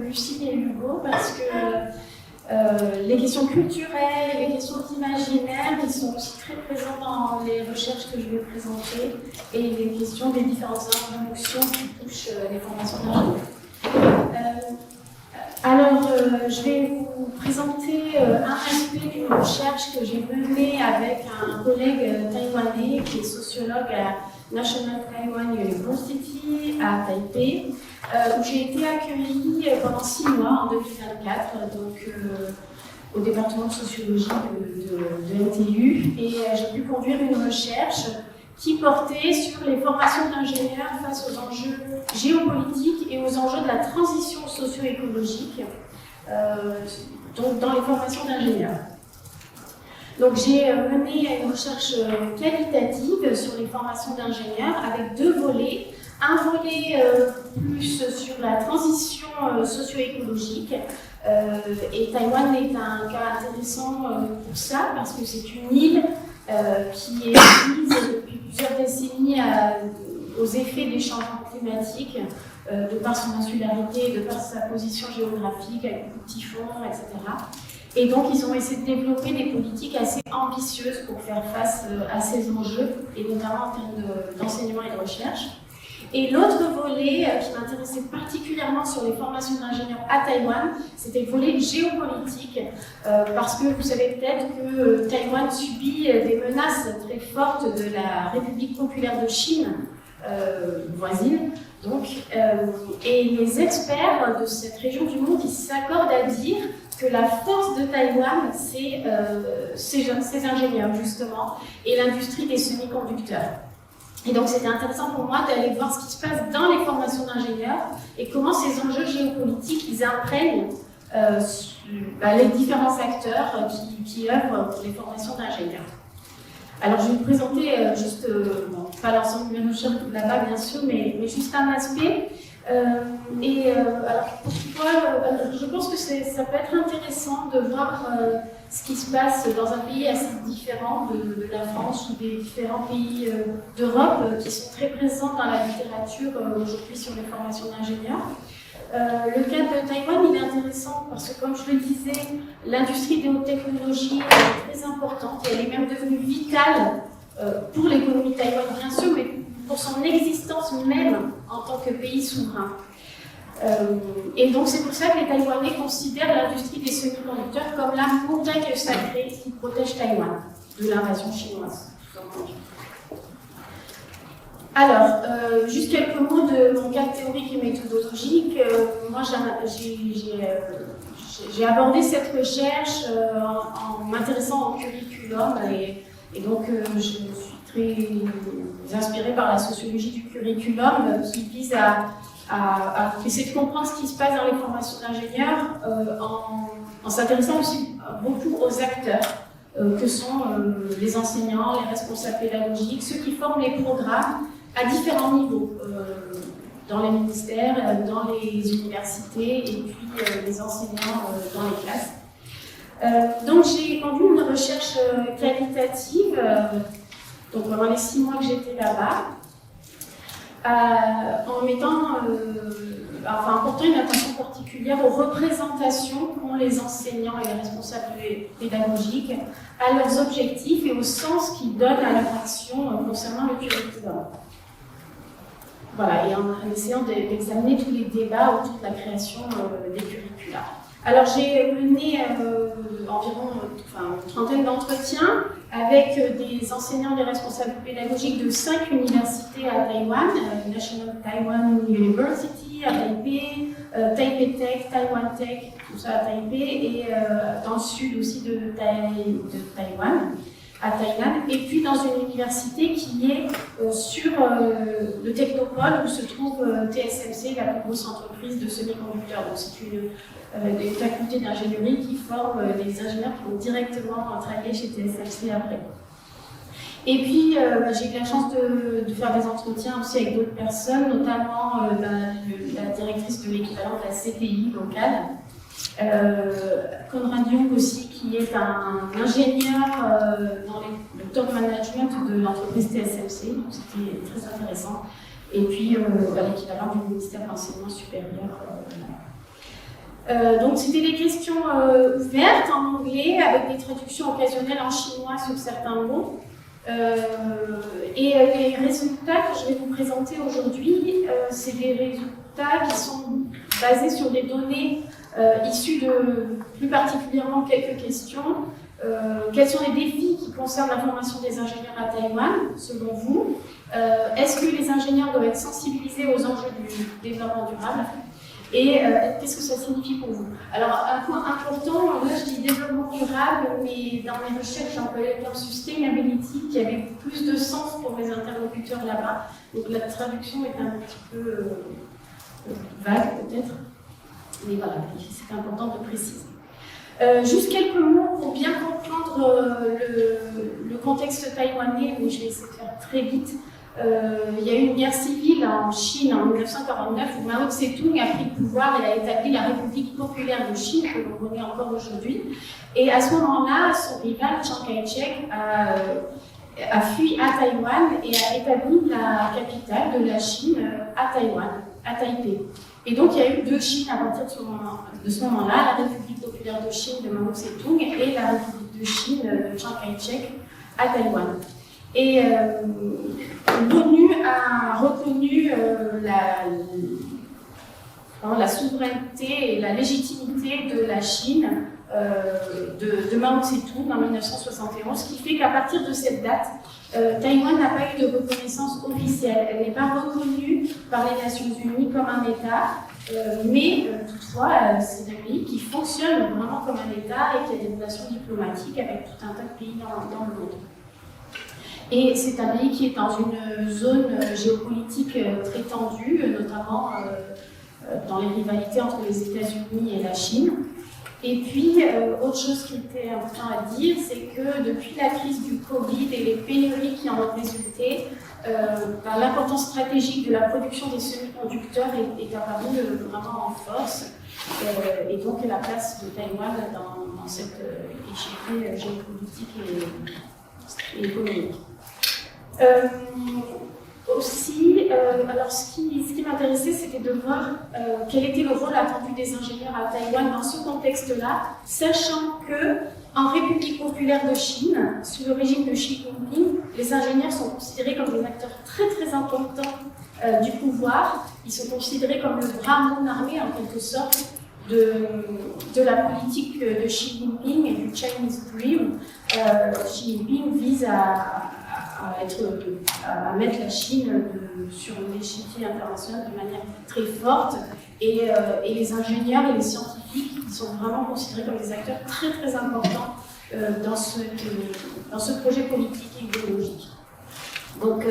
Lucie et Hugo parce que les questions culturelles, les questions d'imaginaire, ils sont aussi très présents dans les recherches que je vais présenter et les questions des différentes injonctions qui touchent les formations d'ingénieurs. Alors, je vais vous présenter un aspect d'une recherche que j'ai menée avec un collègue taïwanais qui est sociologue à National Taiwan University à Taipei, où j'ai été accueillie pendant 6 mois en 2024, donc au département de sociologie de NTU, et j'ai pu conduire une recherche qui portait sur les formations d'ingénieurs face aux enjeux géopolitiques et aux enjeux de la transition socio-écologique, donc dans les formations d'ingénieurs. Donc j'ai mené une recherche qualitative sur les formations d'ingénieurs avec 2 volets. Un volet plus sur la transition socio-écologique, et Taïwan est un cas intéressant pour ça parce que c'est une île qui est soumise depuis plusieurs décennies aux effets des changements climatiques, de par son insularité, de par sa position géographique, avec beaucoup de typhons, etc. Et donc, ils ont essayé de développer des politiques assez ambitieuses pour faire face à ces enjeux, et notamment en termes d'enseignement et de recherche. Et l'autre volet qui m'intéressait particulièrement sur les formations d'ingénieurs à Taïwan, c'était le volet géopolitique, parce que vous savez peut-être que Taïwan subit des menaces très fortes de la République populaire de Chine, voisine. Donc, et les experts de cette région du monde, ils s'accordent à dire que la force de Taïwan, c'est ces ingénieurs, justement, et l'industrie des semi-conducteurs. Et donc, c'était intéressant pour moi d'aller voir ce qui se passe dans les formations d'ingénieurs et comment ces enjeux géopolitiques, ils imprègnent les différents acteurs qui œuvrent pour les formations d'ingénieurs. Alors, je vais vous présenter juste, pas l'ensemble de mes recherches là-bas, bien sûr, mais juste un aspect. Alors, pourquoi je pense que ça peut être intéressant de voir ce qui se passe dans un pays assez différent de la France ou des différents pays d'Europe qui sont très présents dans la littérature aujourd'hui sur les formations d'ingénieurs. Le cas de Taïwan, il est intéressant parce que, comme je le disais, l'industrie des hautes technologies est très importante et elle est même devenue vitale pour l'économie de Taïwan, bien sûr, mais pour son existence même en tant que pays souverain. Et donc c'est pour ça que les Taïwanais considèrent l'industrie des semi-conducteurs comme la montagne sacrée qui protège Taïwan de l'invasion chinoise. Alors, juste quelques mots de mon cadre théorique et méthodologique. Moi, j'ai abordé cette recherche en m'intéressant au curriculum et donc je suis très inspirée par la sociologie du curriculum qui vise à essayer de comprendre ce qui se passe dans les formations d'ingénieurs en s'intéressant aussi beaucoup aux acteurs que sont les enseignants, les responsables pédagogiques, ceux qui forment les programmes à différents niveaux, dans les ministères, dans les universités et puis les enseignants dans les classes. Donc j'ai conduit une recherche qualitative, donc pendant les 6 mois que j'étais là-bas, en portant une attention particulière aux représentations qu'ont les enseignants et les responsables pédagogiques à leurs objectifs et au sens qu'ils donnent à leur action concernant le curriculum. Voilà, et en essayant d'examiner tous les débats autour de la création des curricula. Alors j'ai mené environ une trentaine d'entretiens avec des enseignants et des responsables pédagogiques de 5 universités à Taïwan, National Taiwan University à Taipei, Taipei Tech, Taiwan Tech, tout ça à Taipei, et dans le sud aussi de Taïwan, à Taïwan, et puis dans une université qui est sur le Technopole où se trouve TSMC, la plus grosse entreprise de semi-conducteurs. Donc c'est des facultés d'ingénierie qui forment les ingénieurs qui vont directement travailler chez TSMC après. Et puis j'ai eu la chance de faire des entretiens aussi avec d'autres personnes, notamment la directrice de l'équivalent de la CTI locale, Conrad Young aussi, qui est un ingénieur dans le top management de l'entreprise TSMC, donc c'était très intéressant. Et puis l'équivalent du ministère de l'enseignement supérieur. Donc c'était des questions ouvertes en anglais avec des traductions occasionnelles en chinois sur certains mots. Et les résultats que je vais vous présenter aujourd'hui, c'est des résultats qui sont basés sur des données issues de plus particulièrement quelques questions. Quels sont les défis qui concernent la formation des ingénieurs à Taïwan, selon vous? Est-ce que les ingénieurs doivent être sensibilisés aux enjeux du développement durable? Et qu'est-ce que ça signifie pour vous? Alors, un point important, là je dis développement durable, mais dans mes recherches, j'ai employé le terme sustainability qui avait plus de sens pour mes interlocuteurs là-bas. Donc la traduction est un petit peu vague peut-être, mais voilà, c'est important de préciser. Juste quelques mots pour bien comprendre le contexte taïwanais, mais je vais essayer de faire très vite. Il y a eu une guerre civile en Chine en 1949 où Mao Tse-tung a pris le pouvoir et a établi la République populaire de Chine, que l'on connaît encore aujourd'hui. Et à ce moment-là, son rival, Chiang Kai-shek, a fui à Taïwan et a établi la capitale de la Chine à Taïwan, à Taipei. Et donc il y a eu deux Chines à partir de ce moment-là, la République populaire de Chine de Mao Tse-tung et la République de Chine de Chiang Kai-shek à Taïwan. Et l'ONU a reconnu la souveraineté et la légitimité de la Chine de Mao Tse-tung en 1971, ce qui fait qu'à partir de cette date, Taïwan n'a pas eu de reconnaissance officielle. Elle n'est pas reconnue par les Nations Unies comme un État, mais toutefois, c'est un pays qui fonctionne vraiment comme un État et qui a des relations diplomatiques avec tout un tas de pays dans le monde. Et c'est un pays qui est dans une zone géopolitique très tendue, notamment dans les rivalités entre les États-Unis et la Chine. Et puis, autre chose qui était important à dire, c'est que depuis la crise du Covid et les pénuries qui en ont résulté, l'importance stratégique de la production des semi-conducteurs est apparue vraiment en force. Et donc, la place de Taïwan dans cette échiquier géopolitique et économique. Aussi, alors ce qui m'intéressait, c'était de voir quel était le rôle attendu des ingénieurs à Taïwan dans ce contexte-là, sachant que en République populaire de Chine, sous le régime de Xi Jinping, les ingénieurs sont considérés comme des acteurs très très importants du pouvoir. Ils sont considérés comme le bras non armé en quelque sorte de la politique de Xi Jinping et du Chinese Dream. Xi Jinping vise à mettre la Chine sur l'échiquier international de manière très forte et les ingénieurs et les scientifiques ils sont vraiment considérés comme des acteurs très très importants dans ce projet politique et idéologique. Donc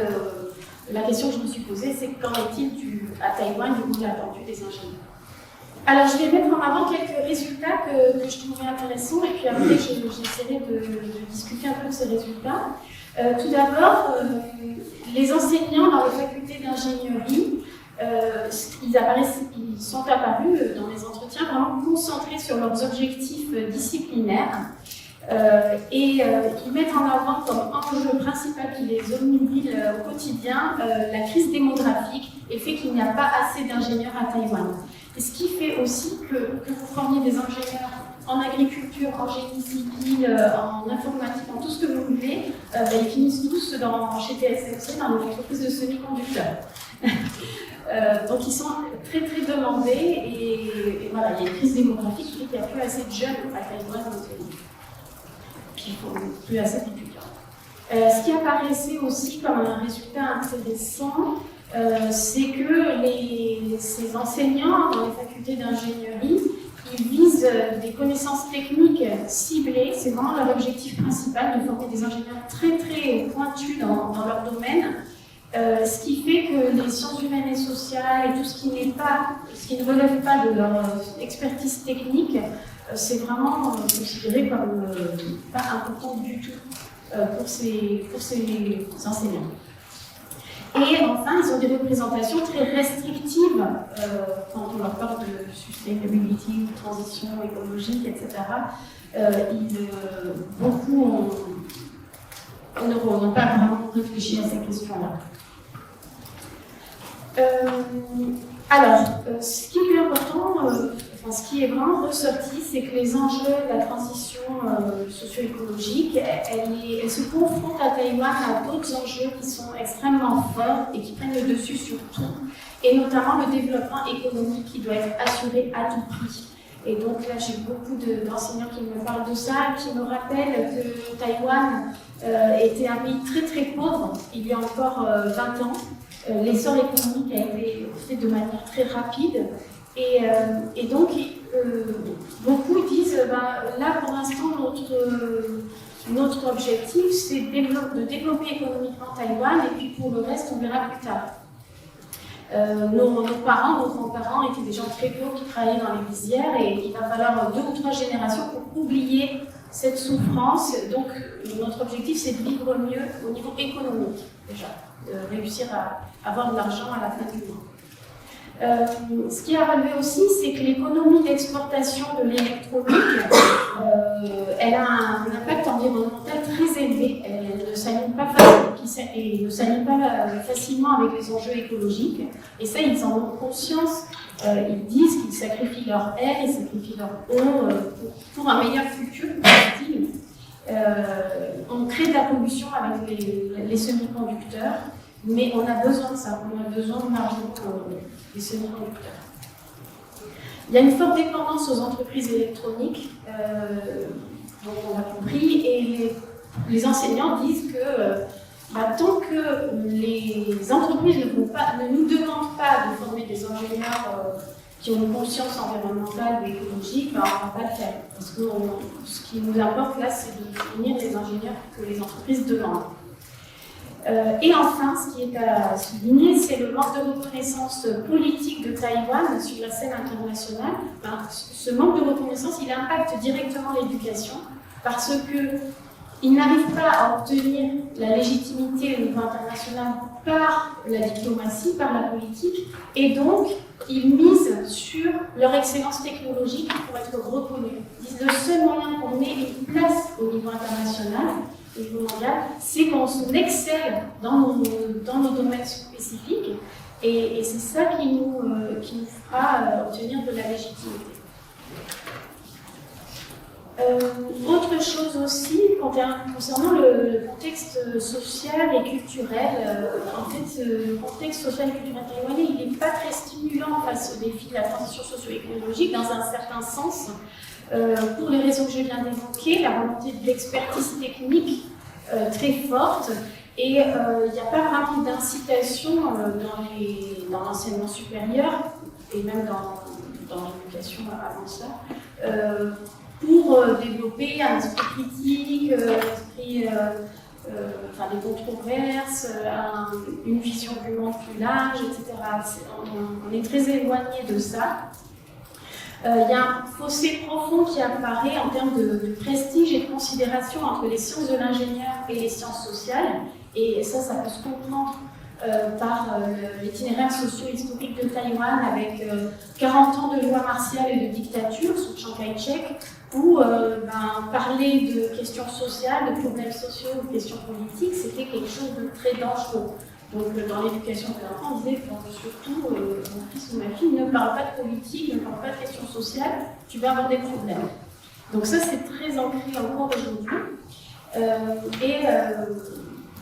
la question que je me suis posée, c'est qu'en est-il à Taïwan du rôle attendu des ingénieurs? Alors je vais mettre en avant quelques résultats que je trouvais intéressants et puis après j'essaierai de discuter un peu de ces résultats. Tout d'abord, les enseignants dans les facultés d'ingénierie, ils sont apparus dans les entretiens vraiment concentrés sur leurs objectifs disciplinaires et ils mettent en avant comme enjeu principal qui les omnibule au quotidien la crise démographique et le fait qu'il n'y a pas assez d'ingénieurs à Taïwan. Et ce qui fait aussi que vous formiez des ingénieurs en agriculture, en génie civil, en informatique, en tout ce que vous voulez, ils finissent tous chez TSMC dans une entreprise de semi-conducteurs. Donc ils sont très très demandés et voilà, il y a une crise démographique qui fait qu'il n'y a plus assez de jeunes à Taïwan dans notre pays, qu'il faut plus assez d'étudiants. Ce qui apparaissait aussi comme un résultat intéressant, c'est que ces enseignants dans les facultés d'ingénierie, ils visent des connaissances techniques ciblées, c'est vraiment leur objectif principal de former des ingénieurs très très pointus dans leur domaine, ce qui fait que les sciences humaines et sociales et tout ce qui ne relève pas de leur expertise technique, c'est vraiment considéré comme pas important du tout pour ces enseignants. Et enfin, ils ont des représentations très restrictives quand on leur parle de sustainability, de transition écologique, etc. Beaucoup n'ont pas vraiment réfléchi à ces questions-là. Alors, ce qui est important, ce qui est vraiment ressorti, c'est que les enjeux de la transition socio-écologique, elle se confrontent à Taïwan à d'autres enjeux qui sont extrêmement forts et qui prennent le dessus sur tout, et notamment le développement économique qui doit être assuré à tout prix. Et donc là, j'ai beaucoup d'enseignants qui me parlent de ça, qui me rappellent que Taïwan était un pays très très pauvre il y a encore 20 ans. L'essor économique a été fait de manière très rapide. Et donc, beaucoup disent, là pour l'instant, notre objectif, c'est de développer économiquement Taïwan, et puis pour le reste, on verra plus tard. Nos parents, nos grands-parents étaient des gens très pauvres qui travaillaient dans les lisières, et il va falloir 2 ou 3 générations pour oublier cette souffrance. Donc, notre objectif, c'est de vivre mieux au niveau économique, déjà, de réussir à avoir de l'argent à la fin du mois. Ce qui a relevé aussi, c'est que l'économie d'exportation de l'électronique, elle a un impact environnemental très élevé. Elle ne s'aligne pas facilement avec les enjeux écologiques. Et ça, ils en ont conscience. Ils disent qu'ils sacrifient leur air, ils sacrifient leur eau pour un meilleur futur. On crée de la pollution avec les semi-conducteurs. Mais on a besoin de ça, on a besoin de l'argent des semi-conducteurs. Il y a une forte dépendance aux entreprises électroniques, donc on a compris, et les enseignants disent que tant que les entreprises ne nous demandent pas de former des ingénieurs qui ont une conscience environnementale ou écologique, on ne va pas le faire. Parce que ce qui nous importe là, c'est de fournir les ingénieurs que les entreprises demandent. Et enfin, ce qui est à souligner, c'est le manque de reconnaissance politique de Taïwan sur la scène internationale. Ce manque de reconnaissance, il impacte directement l'éducation parce qu'ils n'arrivent pas à obtenir la légitimité au niveau international par la diplomatie, par la politique, et donc ils misent sur leur excellence technologique pour être reconnus. Ils disent le seul moyen qu'on ait une place au niveau international, au niveau mondial, c'est qu'on excelle dans nos domaines spécifiques, et c'est ça qui nous fera obtenir de la légitimité. Autre chose aussi, concernant le contexte social et culturel, en fait, le contexte social et culturel taïwanais, il n'est pas très stimulant face au défi de la transition socio-écologique, dans un certain sens, pour les raisons que je viens d'évoquer, la volonté de l'expertise technique très forte, et il n'y a pas vraiment d'incitation dans l'enseignement supérieur, et même dans l'éducation avant ça, pour développer un esprit critique, des controverses, une vision du monde plus large, etc. On est très éloigné de ça. Il y a un fossé profond qui apparaît en termes de prestige et de considération entre les sciences de l'ingénieur et les sciences sociales. Et ça peut se comprendre par l'itinéraire socio-historique de Taïwan avec 40 ans de loi martiale et de dictature sous Chiang Kai-shek, où parler de questions sociales, de problèmes sociaux, de questions politiques, c'était quelque chose de très dangereux. Donc dans l'éducation de l'enfant, on disait surtout mon fils ou ma fille ne parle pas de politique, ne parle pas de questions sociales, tu vas avoir des problèmes. Donc ça c'est très ancré encore aujourd'hui.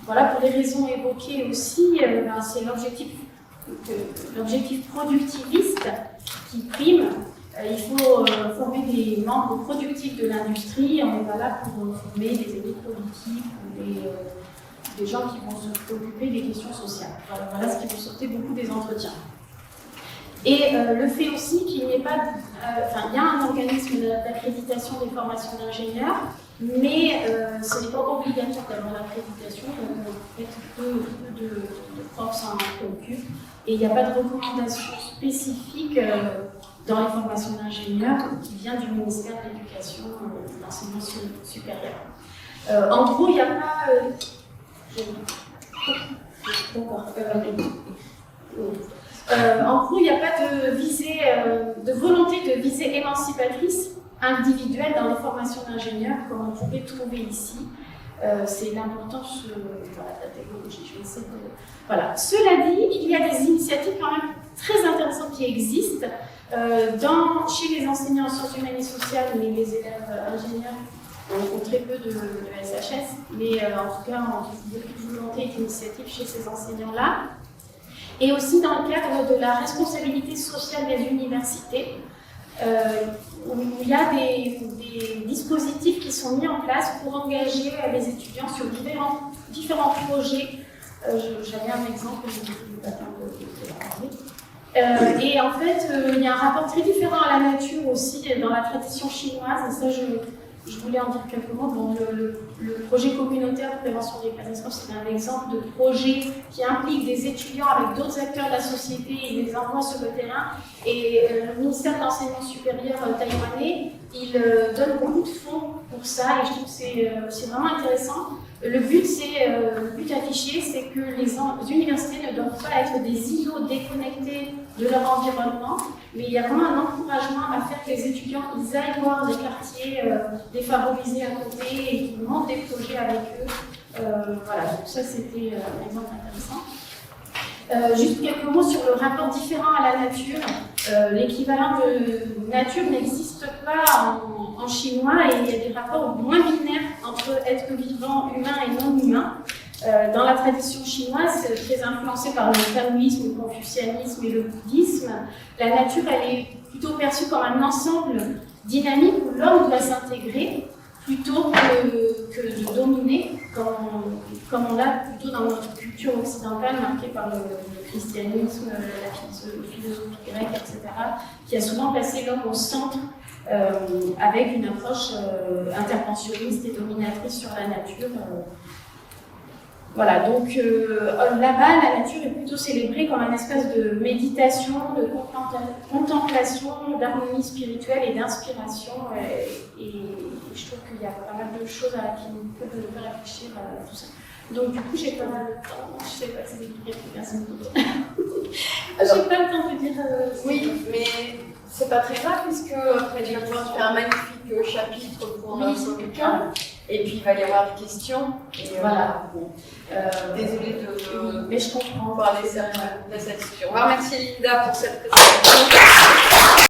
Voilà, pour les raisons évoquées aussi, c'est l'objectif productiviste qui prime. Il faut former des membres productifs de l'industrie. On n'est pas là pour former des élites politiques ou des gens qui vont se préoccuper des questions sociales. Voilà ce qui ressortait beaucoup des entretiens. Et le fait aussi qu'il n'y ait pas... il y a un organisme d'accréditation des formations d'ingénieurs, mais ce n'est pas obligatoire d'avoir l'accréditation, donc en fait, peu de profs s'en préoccupent. Et il n'y a pas de recommandation spécifique dans les formations d'ingénieurs qui vient du ministère de l'Éducation et de l'Enseignement supérieur. En gros, il n'y a pas... en gros, il n'y a pas de volonté de visée émancipatrice individuelle dans les formations d'ingénieurs, comme on pourrait trouver ici. C'est l'importance de la technologie. Je vais essayer de... Voilà. Cela dit, il y a des initiatives quand même très intéressantes qui existent. Chez les enseignants en sciences humaines et sociales, mais les élèves ingénieurs ont très peu de SHS, mais en tout cas, on trouve beaucoup de volonté et d'initiative chez ces enseignants-là. Et aussi dans le cadre de la responsabilité sociale des universités, où il y a des dispositifs qui sont mis en place pour engager les étudiants sur différents projets. J'avais un exemple, je ne vais pas parler. Et en fait, il y a un rapport très différent à la nature aussi dans la tradition chinoise, et ça je voulais en dire quelques mots. Bon, le projet communautaire de prévention des catastrophes, c'est un exemple de projet qui implique des étudiants avec d'autres acteurs de la société et les envoie sur le terrain. Et le ministère de l'Enseignement supérieur taïwanais, il donne beaucoup de fonds pour ça, et je trouve que c'est vraiment intéressant. Le but affiché, c'est que les universités ne doivent pas être des îlots déconnectés de leur environnement, mais il y a vraiment un encouragement à faire que les étudiants ils aillent voir des quartiers défavorisés à côté et qu'ils montent des projets avec eux. Voilà, donc ça c'était un exemple intéressant. Juste quelques mots sur le rapport différent à la nature. L'équivalent de nature n'existe pas en chinois et il y a des rapports moins binaires entre être vivant, humain et non humain. Dans la tradition chinoise, très influencée par le taoïsme, le confucianisme et le bouddhisme, la nature elle est plutôt perçue comme un ensemble dynamique où l'homme doit s'intégrer plutôt que de dominer, comme on l'a plutôt dans notre culture occidentale marquée par le christianisme, la philosophie grecque, etc., qui a souvent placé l'homme au centre avec une approche interventionniste et dominatrice sur la nature. Voilà, donc là-bas, la nature est plutôt célébrée comme un espèce de méditation, de contemplation, d'harmonie spirituelle et d'inspiration. Et je trouve qu'il y a pas mal de choses qui nous peuvent nous faire réfléchir à tout ça. Donc du coup, j'ai pas mal de temps. Je sais pas si c'est des personnes j'ai pas le temps de dire... Oui, mais c'est pas très grave puisque après tu vas pouvoir faire un magnifique chapitre pour notre bouquin. Et puis il va y avoir des questions. Et voilà. Désolée de mais je comprends. parler de cette sujet. On va remercier Linda pour cette présentation.